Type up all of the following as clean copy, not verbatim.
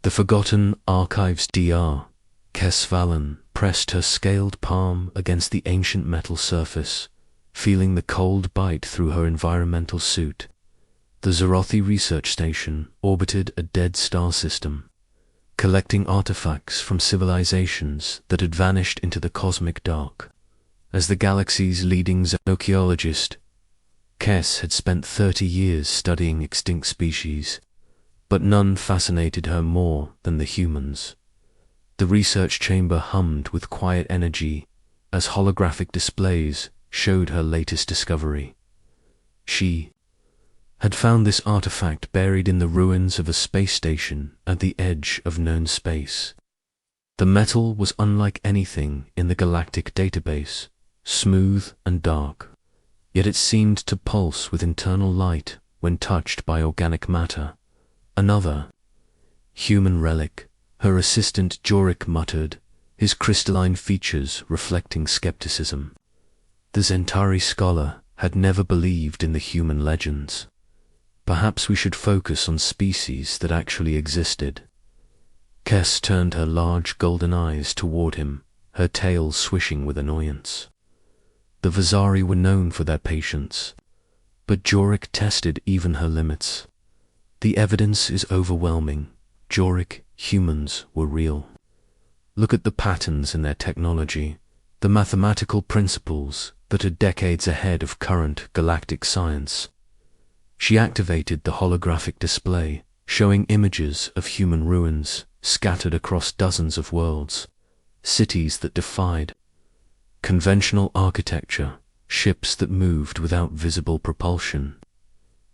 The Forgotten Archives Dr. Kes Valen pressed her scaled palm against the ancient metal surface, feeling the cold bite through her environmental suit. The Zorothi research station orbited a dead star system, collecting artifacts from civilizations that had vanished into the cosmic dark. As the galaxy's leading archaeologist, Kes had spent 30 years studying extinct species, but none fascinated her more than the humans. The research chamber hummed with quiet energy as holographic displays showed her latest discovery. She had found this artifact buried in the ruins of a space station at the edge of known space. The metal was unlike anything in the galactic database, smooth and dark, yet it seemed to pulse with internal light when touched by organic matter. Another human relic, her assistant Jorik muttered, his crystalline features reflecting skepticism. The Zentari scholar had never believed in the human legends. Perhaps we should focus on species that actually existed. Kes turned her large golden eyes toward him, her tail swishing with annoyance. The Vazari were known for their patience, but Jorik tested even her limits. The evidence is overwhelming. Jorik humans were real. Look at the patterns in their technology, the mathematical principles that are decades ahead of current galactic science. She activated the holographic display, showing images of human ruins scattered across dozens of worlds, cities that defied conventional architecture, ships that moved without visible propulsion,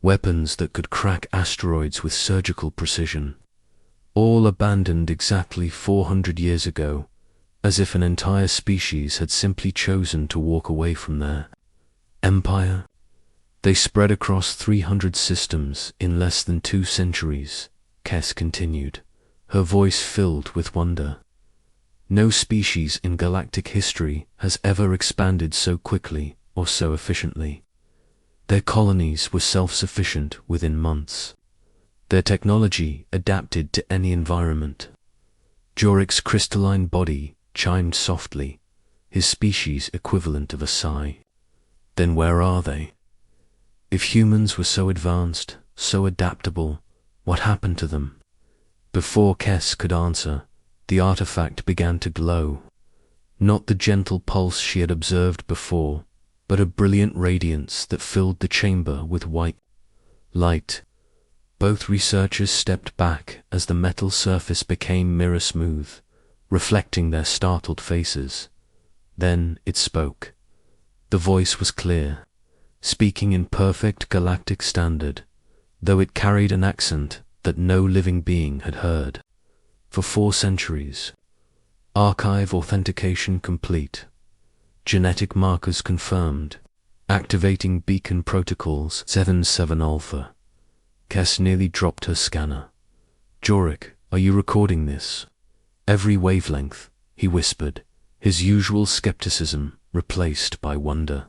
weapons that could crack asteroids with surgical precision, all abandoned exactly 400 years ago, as if an entire species had simply chosen to walk away from their empire. They spread across 300 systems in less than 2 centuries, Kes continued, her voice filled with wonder. No species in galactic history has ever expanded so quickly or so efficiently. Their colonies were self-sufficient within months. Their technology adapted to any environment. Jorik's crystalline body chimed softly, his species equivalent of a sigh. Then where are they? If humans were so advanced, so adaptable, what happened to them? Before Kes could answer, the artifact began to glow. Not the gentle pulse she had observed before, but a brilliant radiance that filled the chamber with white light. Both researchers stepped back as the metal surface became mirror smooth, reflecting their startled faces. Then it spoke. The voice was clear, speaking in perfect galactic standard, though it carried an accent that no living being had heard. For 4 centuries. Archive authentication complete. Genetic markers confirmed. Activating beacon protocols 7-7 Alpha. Kes nearly dropped her scanner. Jorik, are you recording this? Every wavelength, he whispered, his usual skepticism replaced by wonder.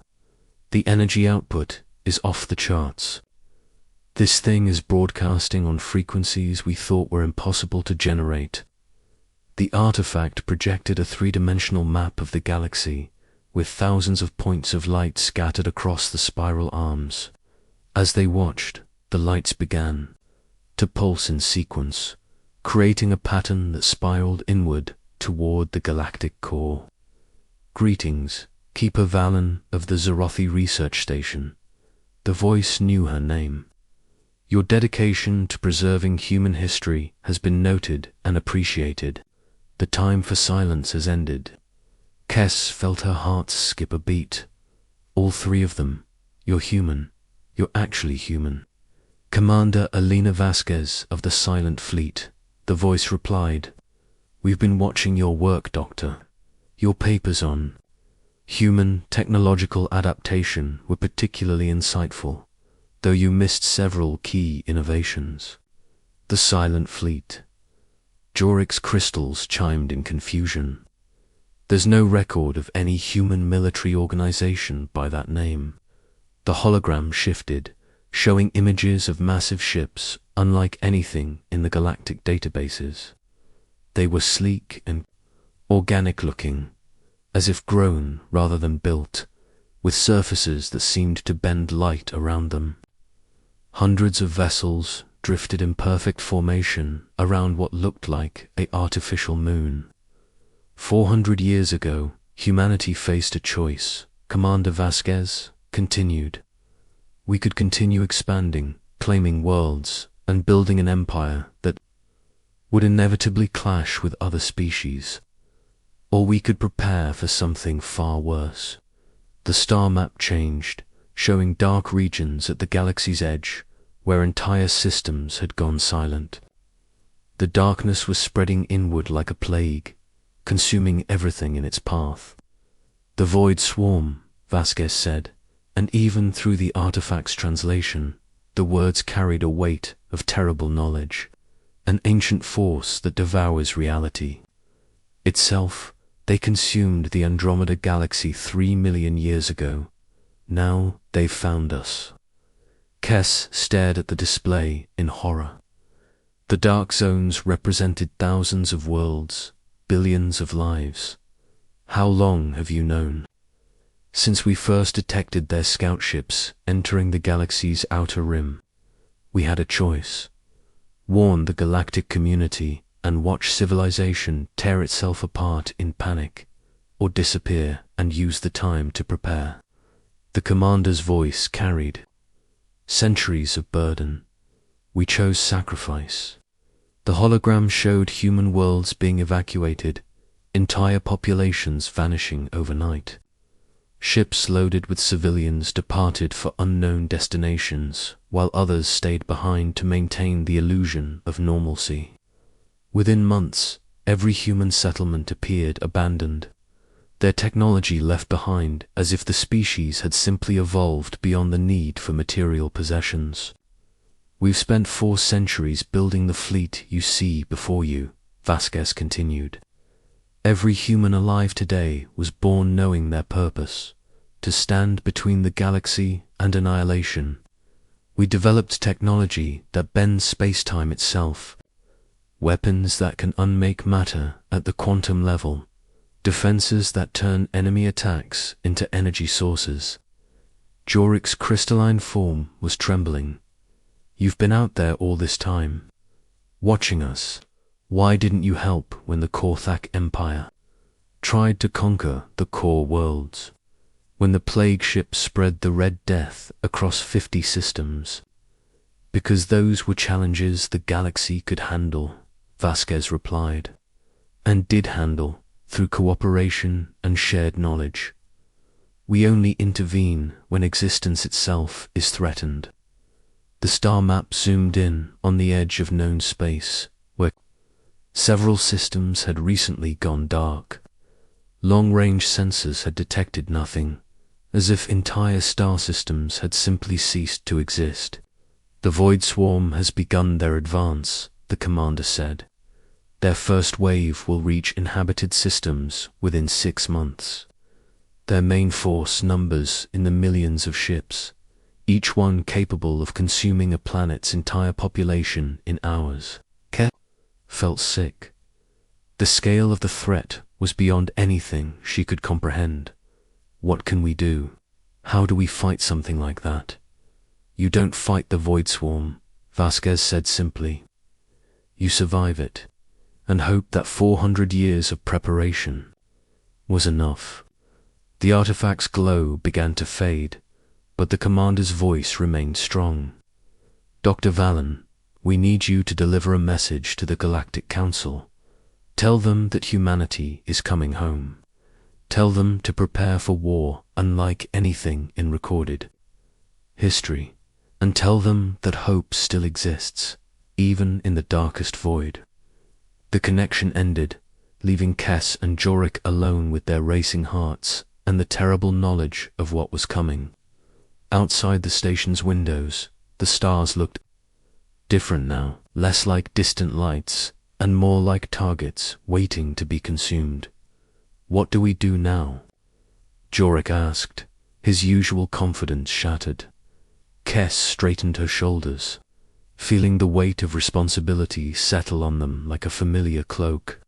The energy output is off the charts. This thing is broadcasting on frequencies we thought were impossible to generate. The artifact projected a 3-dimensional map of the galaxy, with thousands of points of light scattered across the spiral arms. As they watched, the lights began to pulse in sequence, creating a pattern that spiraled inward toward the galactic core. Greetings, Keeper Valen of the Zorothi Research Station. The voice knew her name. Your dedication to preserving human history has been noted and appreciated. The time for silence has ended. Kes felt her heart skip a beat. All 3 of them. You're human. You're actually human. Commander Alina Vasquez of the Silent Fleet, the voice replied. We've been watching your work, Doctor. Your papers on human technological adaptation were particularly insightful, though you missed several key innovations. The Silent Fleet. Jorik's crystals chimed in confusion. There's no record of any human military organization by that name. The hologram shifted, showing images of massive ships unlike anything in the galactic databases. They were sleek and organic-looking, as if grown rather than built, with surfaces that seemed to bend light around them. Hundreds of vessels drifted in perfect formation around what looked like an artificial moon. 400 years ago, humanity faced a choice, Commander Vasquez continued. We could continue expanding, claiming worlds, and building an empire that would inevitably clash with other species. Or we could prepare for something far worse. The star map changed, showing dark regions at the galaxy's edge, where entire systems had gone silent. The darkness was spreading inward like a plague, consuming everything in its path. The void swarm, Vasquez said, and even through the artifact's translation, the words carried a weight of terrible knowledge, an ancient force that devours reality. Itself, they consumed the Andromeda galaxy 3 million years ago. Now they've found us. Kes stared at the display in horror. The dark zones represented thousands of worlds, billions of lives. How long have you known? Since we first detected their scout ships entering the galaxy's outer rim, we had a choice. Warn the galactic community and watch civilization tear itself apart in panic, or disappear and use the time to prepare. The commander's voice carried centuries of burden. We chose sacrifice. The hologram showed human worlds being evacuated, entire populations vanishing overnight. Ships loaded with civilians departed for unknown destinations, while others stayed behind to maintain the illusion of normalcy. Within months, every human settlement appeared abandoned, their technology left behind as if the species had simply evolved beyond the need for material possessions. We've spent 4 centuries building the fleet you see before you, Vasquez continued. Every human alive today was born knowing their purpose, to stand between the galaxy and annihilation. We developed technology that bends space-time itself, weapons that can unmake matter at the quantum level, defenses that turn enemy attacks into energy sources. Jorik's crystalline form was trembling. You've been out there all this time, watching us. Why didn't you help when the Korthak Empire tried to conquer the core worlds? When the plague ship spread the Red Death across 50 systems? Because those were challenges the galaxy could handle, Vasquez replied, and did handle through cooperation and shared knowledge. We only intervene when existence itself is threatened. The star map zoomed in on the edge of known space, where several systems had recently gone dark. Long-range sensors had detected nothing, as if entire star systems had simply ceased to exist. The Void Swarm has begun their advance, the commander said. Their first wave will reach inhabited systems within 6 months. Their main force numbers in the millions of ships, each one capable of consuming a planet's entire population in hours. Ke felt sick. The scale of the threat was beyond anything she could comprehend. What can we do? How do we fight something like that? You don't fight the Void Swarm, Vasquez said simply. You survive it, and hope that 400 years of preparation was enough. The artifact's glow began to fade, but the commander's voice remained strong. Dr. Valen, we need you to deliver a message to the Galactic Council. Tell them that humanity is coming home. Tell them to prepare for war unlike anything in recorded history, and tell them that hope still exists, even in the darkest void. The connection ended, leaving Kes and Jorik alone with their racing hearts and the terrible knowledge of what was coming. Outside the station's windows, the stars looked different now, less like distant lights and more like targets waiting to be consumed. What do we do now? Jorik asked, his usual confidence shattered. Kess straightened her shoulders, feeling the weight of responsibility settle on them like a familiar cloak.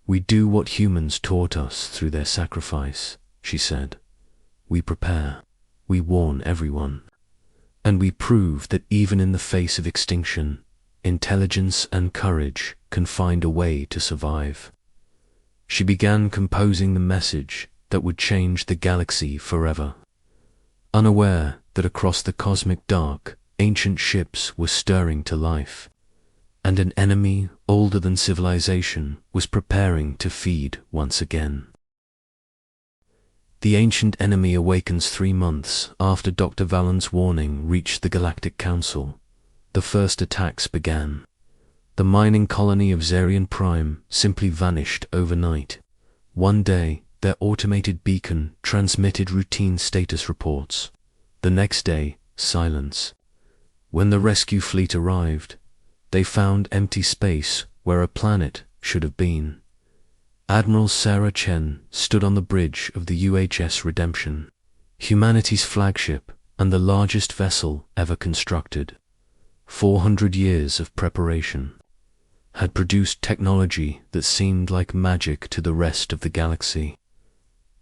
"We do what humans taught us through their sacrifice," she said. "We prepare, we warn everyone, and we prove that even in the face of extinction, intelligence and courage can find a way to survive." She began composing the message that would change the galaxy forever, unaware that across the cosmic dark, ancient ships were stirring to life, and an enemy older than civilization was preparing to feed once again. The ancient enemy awakens 3 months after Dr. Vallon's warning reached the Galactic Council. The first attacks began. The mining colony of Zarian Prime simply vanished overnight. One day, their automated beacon transmitted routine status reports. The next day, silence. When the rescue fleet arrived, they found empty space where a planet should have been. Admiral Sarah Chen stood on the bridge of the UHS Redemption, humanity's flagship and the largest vessel ever constructed. 400 years of preparation had produced technology that seemed like magic to the rest of the galaxy.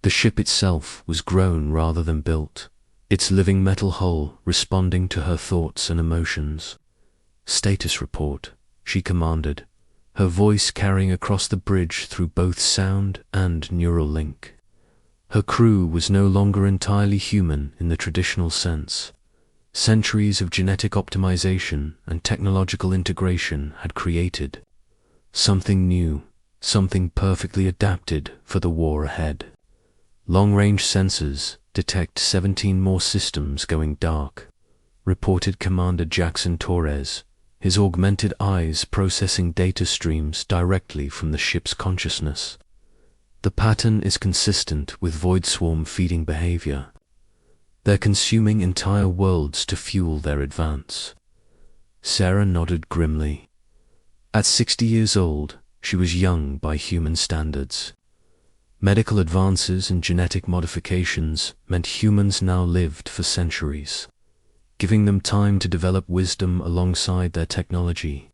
The ship itself was grown rather than built, its living metal hull responding to her thoughts and emotions. "Status report," she commanded, her voice carrying across the bridge through both sound and neural link. Her crew was no longer entirely human in the traditional sense. Centuries of genetic optimization and technological integration had created something new, something perfectly adapted for the war ahead. Long-range sensors detect 17 more systems going dark, reported Commander Jackson Torres, his augmented eyes processing data streams directly from the ship's consciousness. "The pattern is consistent with void swarm feeding behavior. They're consuming entire worlds to fuel their advance." Sarah nodded grimly. At 60 years old, she was young by human standards. Medical advances and genetic modifications meant humans now lived for centuries, giving them time to develop wisdom alongside their technology.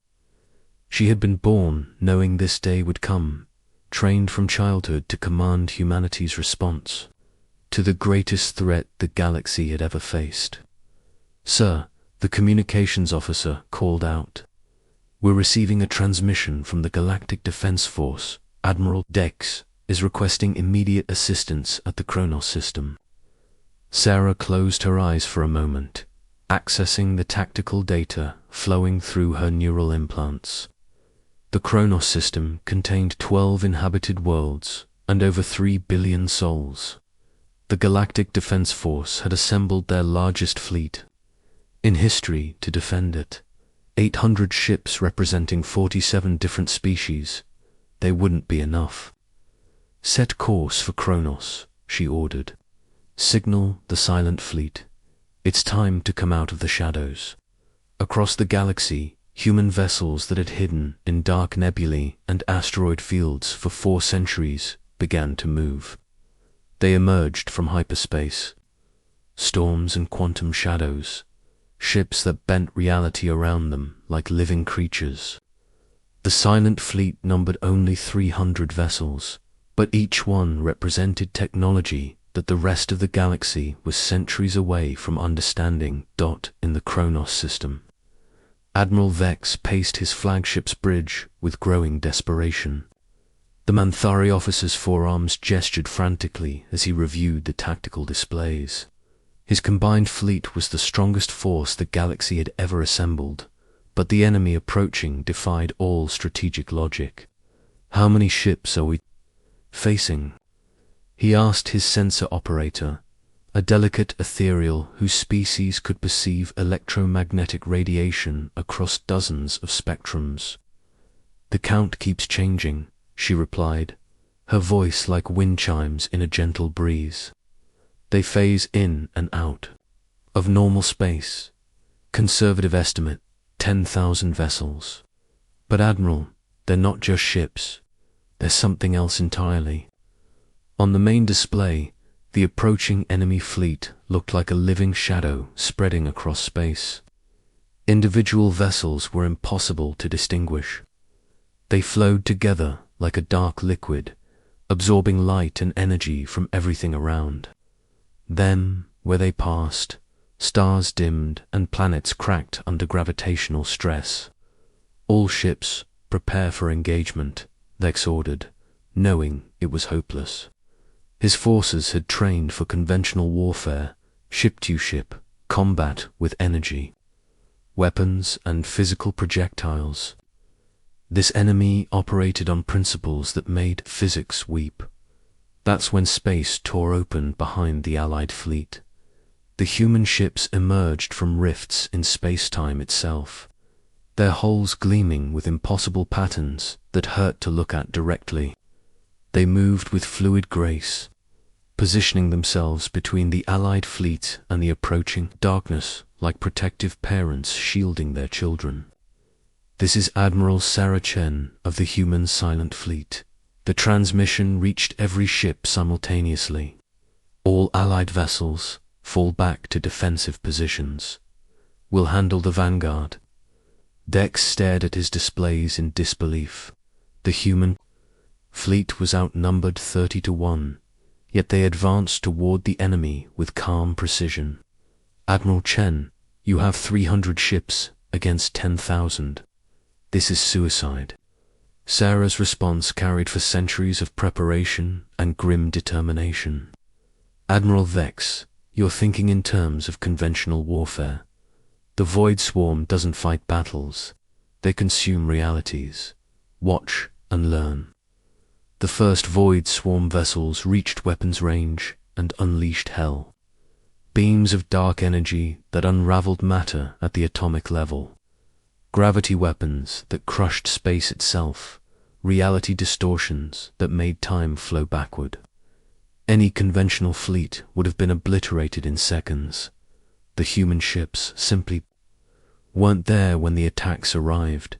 She had been born knowing this day would come, trained from childhood to command humanity's response to the greatest threat the galaxy had ever faced. "Sir," the communications officer called out. "We're receiving a transmission from the Galactic Defense Force. Admiral Dex is requesting immediate assistance at the Kronos system." Sarah closed her eyes for a moment, accessing the tactical data flowing through her neural implants. The Kronos system contained 12 inhabited worlds and over 3 billion souls. The Galactic Defense Force had assembled their largest fleet in history to defend it. 800 ships representing 47 different species. They wouldn't be enough. "Set course for Kronos," she ordered. "Signal the silent fleet. It's time to come out of the shadows." Across the galaxy, human vessels that had hidden in dark nebulae and asteroid fields for 4 centuries began to move. They emerged from hyperspace. Storms and quantum shadows, ships that bent reality around them like living creatures. The silent fleet numbered only 300 vessels, but each one represented technology that the rest of the galaxy was centuries away from understanding. In the Kronos system, Admiral Vex paced his flagship's bridge with growing desperation. The Manthari officer's forearms gestured frantically as he reviewed the tactical displays. His combined fleet was the strongest force the galaxy had ever assembled, but the enemy approaching defied all strategic logic. "How many ships are we facing?" he asked his sensor operator, a delicate ethereal whose species could perceive electromagnetic radiation across dozens of spectrums. "The count keeps changing," she replied, her voice like wind chimes in a gentle breeze. "They phase in and out of normal space. Conservative estimate, 10,000 vessels. But Admiral, they're not just ships. They're something else entirely." On the main display, The approaching enemy fleet looked like a living shadow spreading across space. Individual vessels were impossible to distinguish. They flowed together like a dark liquid, absorbing light and energy from everything around. Then, where they passed, stars dimmed and planets cracked under gravitational stress. All ships, prepare for engagement, Vex ordered, knowing it was hopeless. His forces had trained for conventional warfare, ship-to-ship, combat with energy, weapons and physical projectiles. This enemy operated on principles that made physics weep. That's when space tore open behind the Allied fleet. The human ships emerged from rifts in space-time itself, their hulls gleaming with impossible patterns that hurt to look at directly. They moved with fluid grace, positioning themselves between the Allied fleet and the approaching darkness like protective parents shielding their children. "This is Admiral Sarah Chen of the human Silent Fleet." The transmission reached every ship simultaneously. "All Allied vessels, fall back to defensive positions. We'll handle the vanguard." Dex stared at his displays in disbelief. The human fleet was outnumbered 30-1, yet they advanced toward the enemy with calm precision. "Admiral Chen, you have 300 ships against 10,000. This is suicide." Sarah's response carried for centuries of preparation and grim determination. "Admiral Vex, you're thinking in terms of conventional warfare. The Void Swarm doesn't fight battles. They consume realities. Watch and learn." The first Void Swarm vessels reached weapons range and unleashed hell. Beams of dark energy that unraveled matter at the atomic level. Gravity weapons that crushed space itself. Reality distortions that made time flow backward. Any conventional fleet would have been obliterated in seconds. The human ships simply weren't there when the attacks arrived.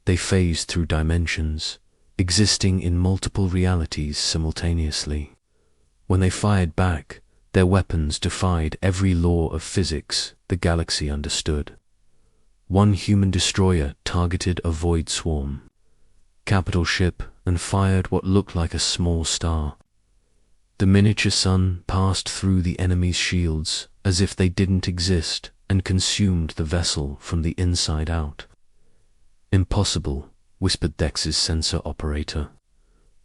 They phased through dimensions, existing in multiple realities simultaneously. When they fired back, their weapons defied every law of physics the galaxy understood. One human destroyer targeted a Void Swarm, capital ship, and fired what looked like a small star. The miniature sun passed through the enemy's shields as if they didn't exist and consumed the vessel from the inside out. "Impossible," whispered Dex's sensor operator.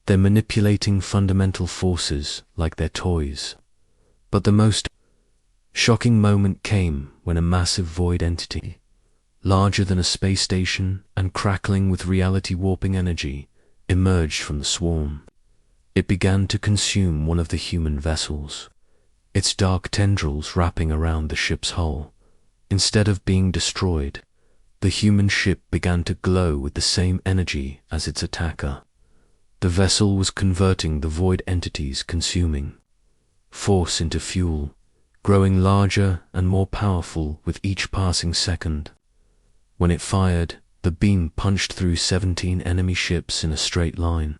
"They're manipulating fundamental forces like they're toys." But the most shocking moment came when a massive void entity, larger than a space station and crackling with reality-warping energy, emerged from the swarm. It began to consume one of the human vessels, its dark tendrils wrapping around the ship's hull. Instead of being destroyed, the human ship began to glow with the same energy as its attacker. The vessel was converting the void entity's consuming force into fuel, growing larger and more powerful with each passing second. When it fired, the beam punched through 17 enemy ships in a straight line.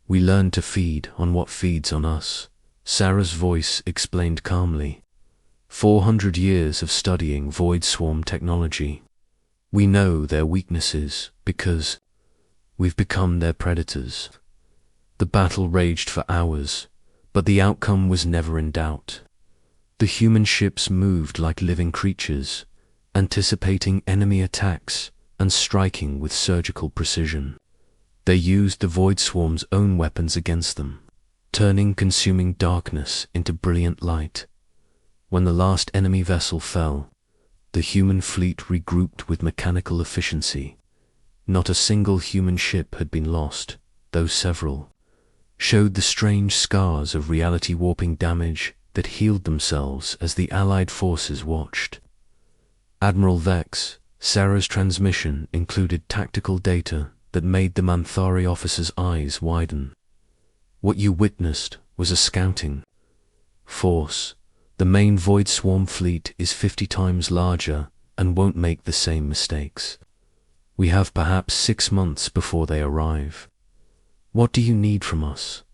"We learned to feed on what feeds on us," Sarah's voice explained calmly. 400 years of studying Void Swarm technology. We know their weaknesses because we've become their predators. The battle raged for hours, but the outcome was never in doubt. The human ships moved like living creatures, anticipating enemy attacks and striking with surgical precision. They used the Void Swarm's own weapons against them, turning consuming darkness into brilliant light. When the last enemy vessel fell, the human fleet regrouped with mechanical efficiency. Not a single human ship had been lost, though several showed the strange scars of reality-warping damage that healed themselves as the Allied forces watched. "Admiral Vex, Sarah's transmission included tactical data that made the Manthari officer's eyes widen. What you witnessed was a scouting force. The main Void Swarm fleet is 50 times larger and won't make the same mistakes. We have perhaps 6 months before they arrive." "What do you need from us?"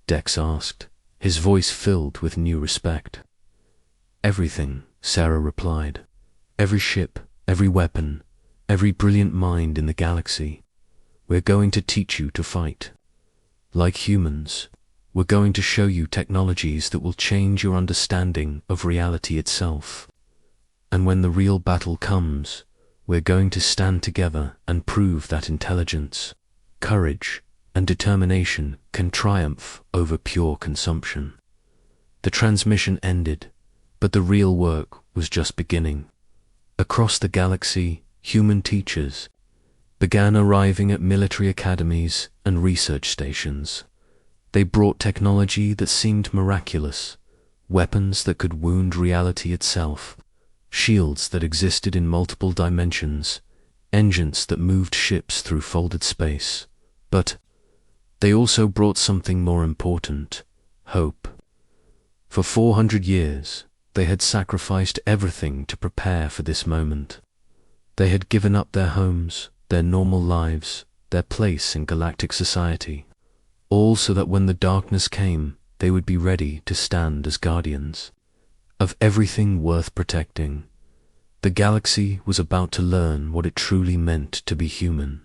Dex asked, his voice filled with new respect. Everything, Sarah replied. Every ship, every weapon, every brilliant mind in the galaxy. We're going to teach you to fight. Like humans, we're going to show you technologies that will change your understanding of reality itself. And when the real battle comes, we're going to stand together and prove that intelligence, courage, and determination can triumph over pure consumption. The transmission ended, but the real work was just beginning. Across the galaxy, human teachers began arriving at military academies and research stations. They brought technology that seemed miraculous, weapons that could wound reality itself, shields that existed in multiple dimensions, engines that moved ships through folded space. But they also brought something more important: hope. For 400 years, they had sacrificed everything to prepare for this moment. They had given up their homes, their normal lives, their place in galactic society, all so that when the darkness came, they would be ready to stand as guardians of everything worth protecting. The galaxy was about to learn what it truly meant to be human.